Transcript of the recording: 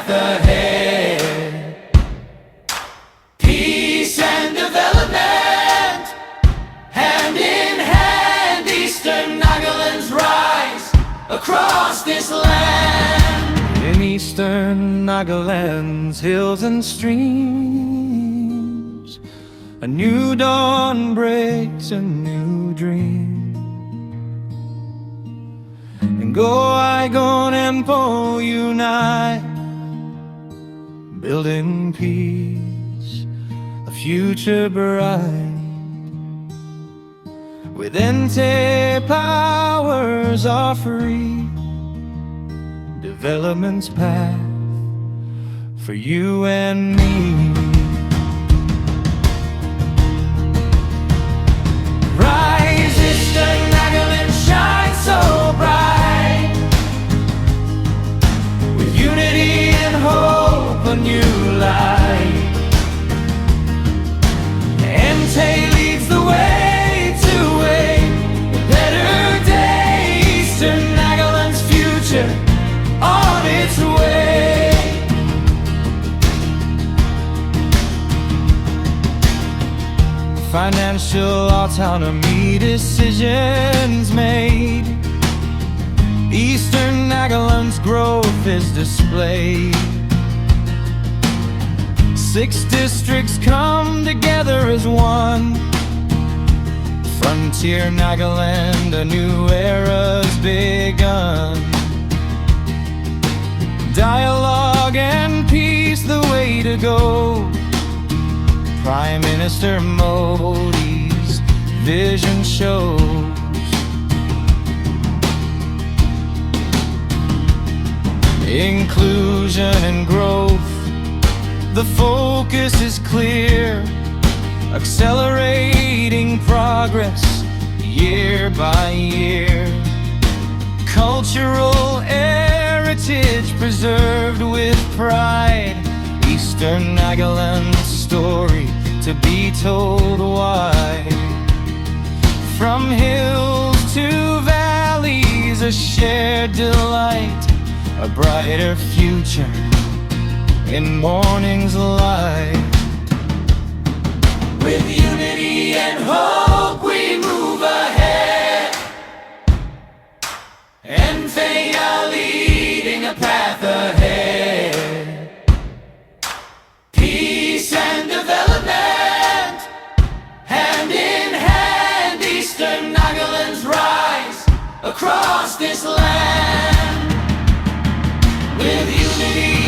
path ahead. Peace and development, hand in hand, Eastern Nagaland's rise across this land. In Eastern Nagaland's hills and streams, a new dawn breaks a new dream. And Go-Igon and Po unite, building peace, a future bright. With FNTA powers are free, development's path for you and me. Rise, Eastern Nagaland, shine so bright, with unity and hope, a new light. FNTA leads the way to a better day, Eastern Nagaland's future on its way. Financial autonomy, decisions made, Eastern Nagaland's growth is displayed. 6 districts come together as one. Frontier Nagaland, a new era's begun. Dialogue and peace, the way to go. Prime Minister Modi's vision shows. Inclusion and growth, the focus is clear. Accelerating progress year by year. Cultural heritage preserved with pride. Eastern Nagaland's story to be told wide. From hills to valleys, a shared delight, a brighter future in morning's light. With unity and hope we move ahead, FNTA leading a path ahead. Peace and development, hand in hand, Eastern Nagaland's rise across this land. With unity